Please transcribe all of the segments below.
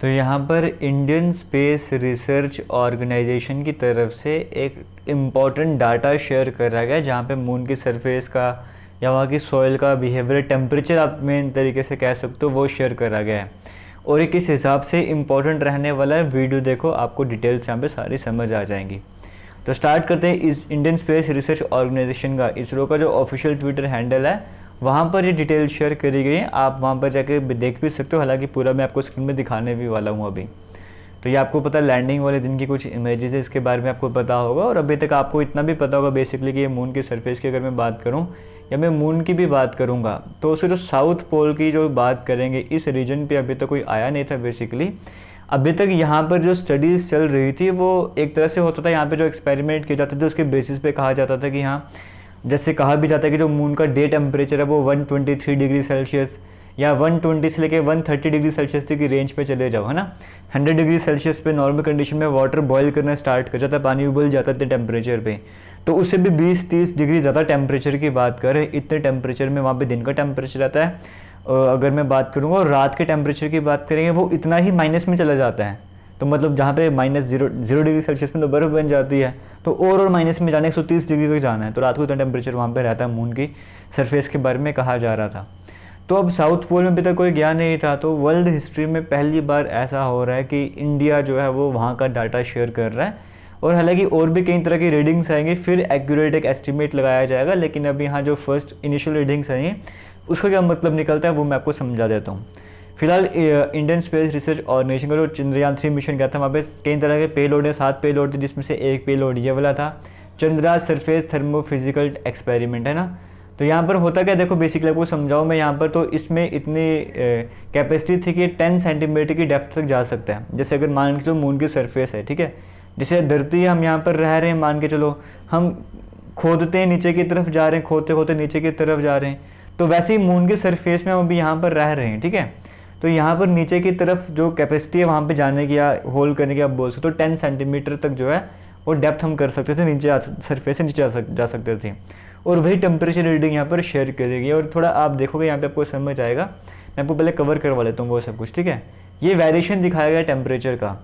तो यहाँ पर इंडियन स्पेस रिसर्च ऑर्गेनाइजेशन की तरफ से एक इम्पॉर्टेंट डाटा शेयर करा गया जहाँ पे मून की सरफेस का या वहाँ की सॉइल का बिहेवियर, टेम्परेचर आप मेन तरीके से कह सकते हो, वो शेयर करा गया है। और ये किस हिसाब से इम्पॉर्टेंट रहने वाला है, वीडियो देखो, आपको डिटेल्स यहाँ पे सारी समझ आ जाएंगी। तो स्टार्ट करते हैं। इस इंडियन स्पेस रिसर्च ऑर्गेनाइजेशन का, इसरो का जो ऑफिशियल ट्विटर हैंडल है, वहाँ पर ये डिटेल शेयर करी गई है। आप वहाँ पर जाके देख भी सकते हो, हालांकि पूरा मैं आपको स्क्रीन में दिखाने भी वाला हूँ अभी। तो ये आपको पता, लैंडिंग वाले दिन की कुछ इमेजेस है, इसके बारे में आपको पता होगा। और अभी तक आपको इतना भी पता होगा बेसिकली कि ये मून की सरफेस की अगर मैं बात करूँ या मैं मून की भी बात करूँगा, तो उससे जो साउथ पोल की जो बात करेंगे, इस रीजन पे अभी तक कोई आया नहीं था बेसिकली। अभी तक यहाँ पर जो स्टडीज़ चल रही थी वो एक तरह से होता था, यहाँ पे जो एक्सपेरिमेंट किए जाते थे उसके बेसिस पे कहा जाता था कि हाँ, जैसे कहा भी जाता है कि जो मून का डे टेम्परेचर है वो 123 डिग्री सेल्सियस या 120 से लेके 130 डिग्री सेल्सियस तक की रेंज पे चले जाओ, है ना। 100 डिग्री सेल्सियस पे नॉर्मल कंडीशन में वाटर बॉयल करना स्टार्ट कर जाता है, पानी उबल जाता है टेम्परेचर पे। तो उससे भी 20-30 डिग्री ज़्यादा टेम्परेचर की बात करें, इतने टेम्परेचर में वहाँ पे दिन का टेम्परेचर रहता है। अगर मैं बात करूँगा और रात के टेम्परेचर की बात करेंगे, वो इतना ही माइनस में चला जाता है। तो मतलब जहाँ पे -0 डिग्री सेल्सियस में तो बर्फ़ बन जाती है, तो और माइनस में जाने 130 डिग्री तक जाना है। तो रात को इतना टेम्परेचर वहाँ पे रहता है, मून की सरफेस के बारे में कहा जा रहा था। तो अब साउथ पोल में अभी तक कोई गया नहीं था, तो वर्ल्ड हिस्ट्री में पहली बार ऐसा हो रहा है कि इंडिया जो है वो वहाँ का डाटा शेयर कर रहा है। और हालांकि और भी कई तरह की रीडिंग्स आएंगी, फिर एक्यूरेट एक एस्टिमेट लगाया जाएगा। लेकिन अभी यहाँ जो फर्स्ट इनिशियल रीडिंग्स आई हैं, उसका क्या मतलब निकलता है वो मैं आपको समझा देता हूँ। फिलहाल इंडियन स्पेस रिसर्च ऑर्गेनाइजेशन का जो चंद्रयान 3 मिशन गया था, वहाँ पे कई तरह के पेलोड है, 7 पेलोड थे, जिसमें से एक पेलोड ये वाला था, चंद्रा सरफेस थर्मोफिजिकल एक्सपेरिमेंट, है ना। तो यहाँ पर होता क्या, देखो बेसिकली आपको समझाऊँ मैं यहाँ पर। तो इसमें इतनी कैपेसिटी थी कि 10 सेंटीमीटर की डेप्थ तक जा सकता है। जैसे अगर मान के चलो मून की सरफेस है, ठीक है, जैसे धरती हम यहाँ पर रह रहे हैं, मान के चलो हम खोदते हैं नीचे की तरफ जा रहे हैं, खोदते खोदते नीचे की तरफ जा रहे हैं, तो वैसे ही मून की सरफेस में हम अभी यहाँ पर रह रहे हैं, ठीक है। तो यहाँ पर नीचे की तरफ जो कैपेसिटी है वहाँ पे जाने की या होल्ड करने की आप बोल सकते हो, 10 सेंटीमीटर तक जो है वो डेप्थ हम कर सकते थे, नीचे सरफेस से नीचे जा सकते थे। और वही टेम्परेचर रीडिंग यहाँ पर शेयर करेगी। और थोड़ा आप देखोगे यहाँ पे आपको समझ आएगा। मैं आपको पहले कवर करवा लेता हूँ वो सब कुछ, ठीक है। ये वेरिएशन दिखाया गया टेम्परेचर का,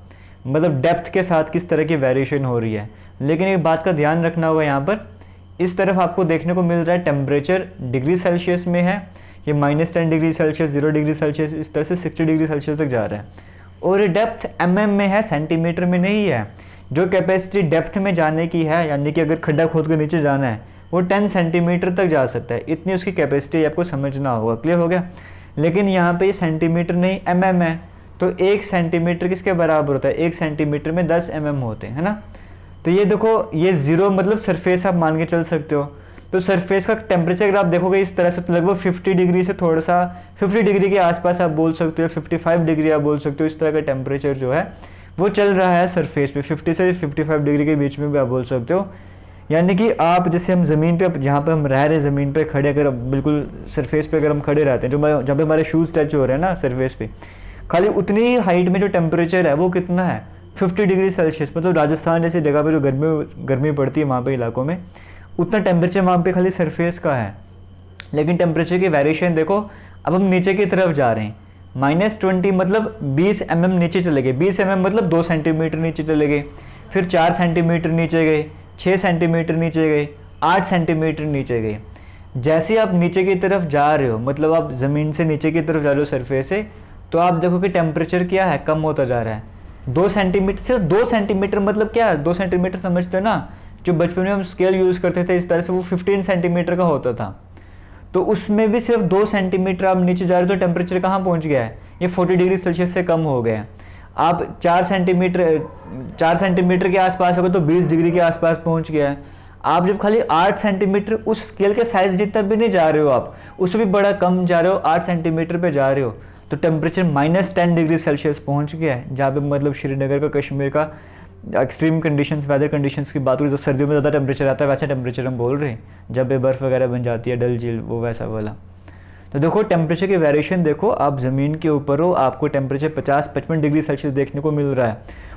मतलब डेप्थ के साथ किस तरह की वेरिएशन हो रही है। लेकिन एक बात का ध्यान रखना होगा, यहाँ पर इस तरफ आपको देखने को मिल रहा है टेम्परेचर डिग्री सेल्सियस में है, ये -10 डिग्री सेल्सियस, 0 डिग्री सेल्सियस, इस तरह से 60 डिग्री सेल्सियस तक जा रहा है। और ये डेप्थ mm में है, सेंटीमीटर में नहीं है। जो कैपेसिटी डेप्थ में जाने की है, यानी कि अगर खड्डा खोद कर नीचे जाना है, वो 10 सेंटीमीटर तक जा सकता है, इतनी उसकी कैपेसिटी आपको समझना होगा। क्लियर हो गया। लेकिन यहाँ पे ये सेंटीमीटर नहीं mm है, तो 1 सेंटीमीटर किसके बराबर होता है, 1 सेंटीमीटर में 10 mm होते हैं, है ना। तो ये देखो, ये 0 मतलब सरफेस आप मान के चल सकते हो। तो सरफेस का टेम्परेचर अगर आप देखोगे इस तरह से, तो लगभग 50 डिग्री से थोड़ा सा 50 डिग्री के आसपास आप बोल सकते हो, 55 डिग्री आप बोल सकते हो। इस तरह का टेम्परेचर जो है वो चल रहा है सरफेस पे, 50 से 55 डिग्री के बीच में भी आप बोल सकते हो। यानी कि आप जैसे हम ज़मीन पे, जहाँ पे हम रह रहे हैं ज़मीन पे खड़े, अगर बिल्कुल सरफेस पे अगर हम खड़े रहते हैं, जो जहाँ पे हमारे शूज़ टच हो रहे हैं ना सरफेस पे, खाली उतनी ही हाइट में जो टेम्परेचर है वो कितना है, 50 डिग्री सेल्सियस। मतलब राजस्थान जैसी जगह पे जो गर्मी पड़ती है वहाँ पे इलाकों में, उतना टेम्परेचर वहाँ पे खाली सरफेस का है। लेकिन टेम्परेचर की वेरिएशन देखो, अब हम नीचे की तरफ जा रहे हैं, -20 मतलब 20 mm नीचे चले गए, 20 mm मतलब 2 सेंटीमीटर नीचे चले गए, फिर 4 सेंटीमीटर नीचे गए, 6 सेंटीमीटर नीचे गए, 8 सेंटीमीटर नीचे गए। जैसे आप नीचे की तरफ जा रहे हो, मतलब आप ज़मीन से नीचे की तरफ जा रहे हो सरफेस से, तो आप देखो कि टेम्परेचर क्या है, कम होता जा रहा है। 2 सेंटीमीटर, सिर्फ 2 सेंटीमीटर मतलब क्या है, 2 सेंटीमीटर समझते हो ना। जो बचपन में हम स्केल यूज़ करते थे इस तरह से, वो 15 सेंटीमीटर का होता था। तो उसमें भी सिर्फ 2 सेंटीमीटर आप नीचे जा रहे हो, तो टेम्परेचर कहाँ पहुँच गया है, ये 40 डिग्री सेल्सियस से कम हो गया है। आप 4 सेंटीमीटर के आसपास हो गए तो 20 डिग्री के आसपास पहुँच गया है। आप जब खाली 8 सेंटीमीटर, उस स्केल के साइज जितना भी नहीं जा रहे हो आप, उससे भी बड़ा कम जा रहे हो, 8 सेंटीमीटर पे जा रहे हो, तो टेम्परेचर -10 डिग्री सेल्सियस पहुँच गया है। जहाँ पे मतलब श्रीनगर का, कश्मीर का एक्सट्रीम कंडीशंस, वेदर कंडीशंस की बात करें, तो सर्दियों में ज़्यादा टेम्परेचर आता है, वैसा टेम्परेचर हम बोल रहे हैं, जब ये बर्फ़ वगैरह बन जाती है, डल झील, वो वैसा वाला। तो देखो टेम्परेचर की वेरिएशन देखो, आप ज़मीन के ऊपर हो, आपको टेम्परेचर 50-55 डिग्री सेल्सियस देखने को मिल रहा है।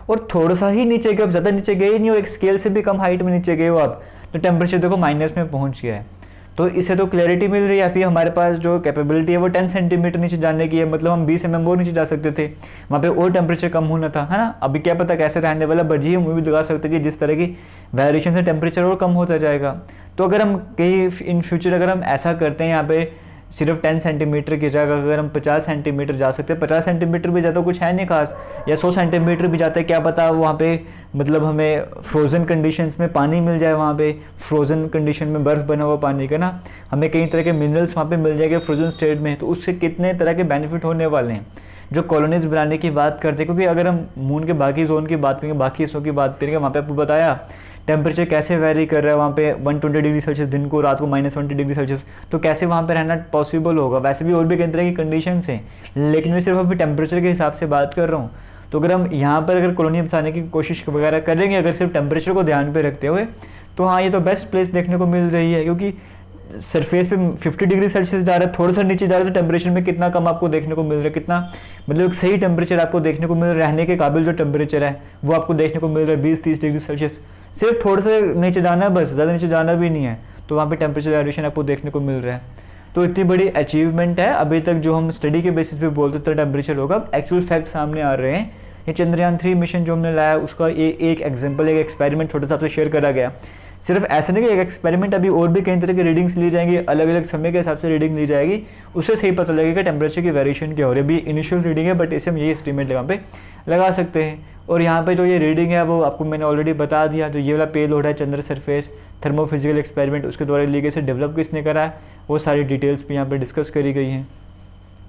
और थोड़ा सा ही नीचे गए, अब ज़्यादा नीचे गए ही नहीं हो, एक स्केल से भी कम हाइट में नीचे गए हो आप, तो टेम्परेचर देखो माइनस में पहुँच गया है। तो इससे तो क्लैरिटी मिल रही है। अभी हमारे पास जो कैपेबिलिटी है वो 10 सेंटीमीटर नीचे जाने की है, मतलब हम 20 mm और नीचे जा सकते थे, वहाँ पे और टेम्परेचर कम होना था, है ना। अभी क्या पता कैसे रहने वाला, बट ये हम उम्मीद लगा सकते हैं कि जिस तरह की वेरिएशन से टेम्परेचर और कम होता जाएगा। तो अगर हम कहीं इन फ्यूचर अगर हम ऐसा करते हैं यहाँ पे सिर्फ 10 सेंटीमीटर की जगह अगर हम 50 सेंटीमीटर जा सकते हैं, 50 सेंटीमीटर भी ज़्यादा कुछ है नहीं खास, या 100 सेंटीमीटर भी जाता है, क्या पता वहाँ पे मतलब हमें फ्रोज़न कंडीशंस में पानी मिल जाए, वहाँ पे फ्रोज़न कंडीशन में बर्फ़ बना हुआ पानी का ना, हमें कई तरह के मिनरल्स वहाँ पे मिल जाएंगे फ्रोज़न स्टेट में। तो उससे कितने तरह के बेनिफिट होने वाले हैं जो कॉलोनीज बनाने की बात करते हैं। क्योंकि अगर हम मून के बाकी जोन की बात करेंगे, बाकी हिस्सों की बात करेंगे, वहाँ पे आपको बताया टेम्परेचर कैसे वेरी कर रहा है, वहाँ पे 120 डिग्री सेल्सियस दिन को, रात को -20 डिग्री सेल्सियस, तो कैसे वहाँ पे रहना पॉसिबल होगा। वैसे भी और भी कई तरह की कंडीशंस हैं, लेकिन मैं सिर्फ अभी टेम्परेचर के हिसाब से बात कर रहा हूँ। तो अगर हम यहाँ पर अगर कॉलोनी बसाने की कोशिश वगैरह करेंगे अगर सिर्फ टेम्परेचर को ध्यान पे रखते हुए, तो हाँ ये तो बेस्ट प्लेस देखने को मिल रही है। क्योंकि सरफेस पे 50 डिग्री सेल्सियस जा रहा है, थोड़ा सा नीचे जा रहा है तो टेम्परेचर में कितना कम आपको देखने को मिल रहा है, कितना मतलब एक सही टेम्परेचर आपको देखने को मिल रहा है, रहने के काबिल जो टेम्परेचर है वो आपको देखने को मिल रहा है 20-30 डिग्री सेल्सियस। सिर्फ थोड़ा सा नीचे जाना है, बस ज़्यादा नीचे जाना भी नहीं है, तो वहाँ पे टेम्परेचर वेरिएशन आपको देखने को मिल रहा है। तो इतनी बड़ी अचीवमेंट है। अभी तक जो हम स्टडी के बेसिस पे बोलते थे टेम्परेचर होगा, एक्चुअल फैक्ट सामने आ रहे हैं। ये चंद्रयान 3 मिशन जो हमने लाया उसका एक एग्जाम्पल, एक एक्सपेरिमेंट छोटा सा आपसे शेयर करा गया। सिर्फ ऐसा नहीं कि एक एक्सपेरिमेंट, अभी और भी कई तरह की रीडिंग्स ली जाएंगी, अलग अलग समय के हिसाब से रीडिंग ली जाएगी, उससे सही पता लगेगा टेम्परेचर की वेरिएशन क्या हो रही है। अभी इनिशियल रीडिंग है, बट इसे हम ये एस्टीमेट यहाँ पे लगा सकते हैं। और यहाँ पे जो ये रीडिंग है वो आपको मैंने ऑलरेडी बता दिया। जो ये वाला पेलोड है चंद्र सरफेस थर्मोफिजिकल एक्सपेरिमेंट, उसके द्वारा ली गई, से डेवलप किसने करा है, वो सारी डिटेल्स भी यहाँ पे डिस्कस करी गई हैं।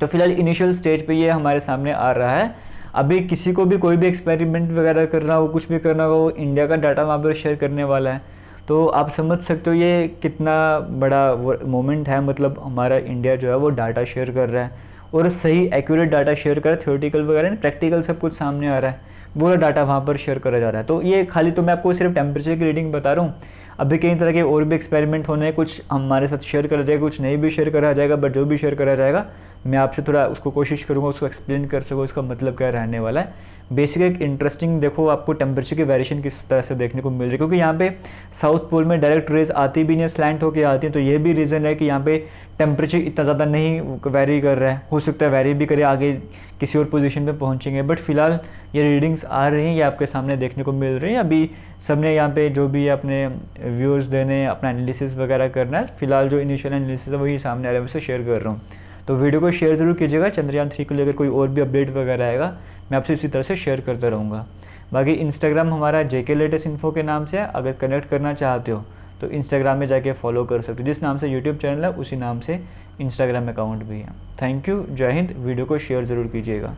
तो फिलहाल इनिशियल स्टेज पे ये हमारे सामने आ रहा है। अभी किसी को भी कोई भी एक्सपेरिमेंट वगैरह करना हो, कुछ भी करना हो, इंडिया का डाटा वहाँ पर शेयर करने वाला है। तो आप समझ सकते हो ये कितना बड़ा मोमेंट है। मतलब हमारा इंडिया जो है वो डाटा शेयर कर रहा है, और सही एक्यूरेट डाटा शेयर कर रहा है। थ्योरेटिकल वगैरह प्रैक्टिकल सब कुछ सामने आ रहा है, वो डाटा वहाँ पर शेयर करा जा रहा है। तो ये खाली तो मैं आपको सिर्फ टेम्परेचर की रीडिंग बता रहा हूँ। अभी कई तरह के और भी एक्सपेरिमेंट होने हैं, कुछ हमारे साथ शेयर करा जाएगा, कुछ नहीं भी शेयर करा जाएगा, बट जो भी शेयर करा जाएगा मैं आपसे थोड़ा उसको कोशिश करूँगा उसको एक्सप्लेन कर सकूँ, उसका मतलब क्या रहने वाला है। बेसिक एक इंटरेस्टिंग देखो आपको टेम्परेचर की वेरिएशन किस तरह से देखने को मिल रही है, क्योंकि यहाँ पे साउथ पोल में डायरेक्ट रेज आती भी नहीं है, स्लैंट होकर आती है। तो ये भी रीज़न है कि यहाँ पे टेम्परेचर इतना ज़्यादा नहीं वेरी कर रहा है। हो सकता है वेरी भी करे, आगे किसी और पोजीशन पे पहुँचेंगे, बट फिलहाल ये रीडिंग्स आ रही हैं, ये आपके सामने देखने को मिल रही है। अभी सबने यहाँ पे जो भी अपने व्यूअर्स देने, अपना एनालिसिस वगैरह करना है, फिलहाल जो इनिशियल एनालिसिस है वही सामने आ रहा है, मैं उसे शेयर कर रहा हूँ। तो वीडियो को शेयर ज़रूर कीजिएगा। चंद्रयान 3 को लेकर कोई और भी अपडेट वगैरह आएगा मैं आपसे इसी तरह से शेयर करता रहूँगा। बाकी इंस्टाग्राम हमारा JK लेटेस्ट इन्फो के नाम से है, अगर कनेक्ट करना चाहते हो तो इंस्टाग्राम में जाके फॉलो कर सकते हो। जिस नाम से यूट्यूब चैनल है उसी नाम से इंस्टाग्राम अकाउंट भी है। थैंक यू, जय हिंद। वीडियो को शेयर ज़रूर कीजिएगा।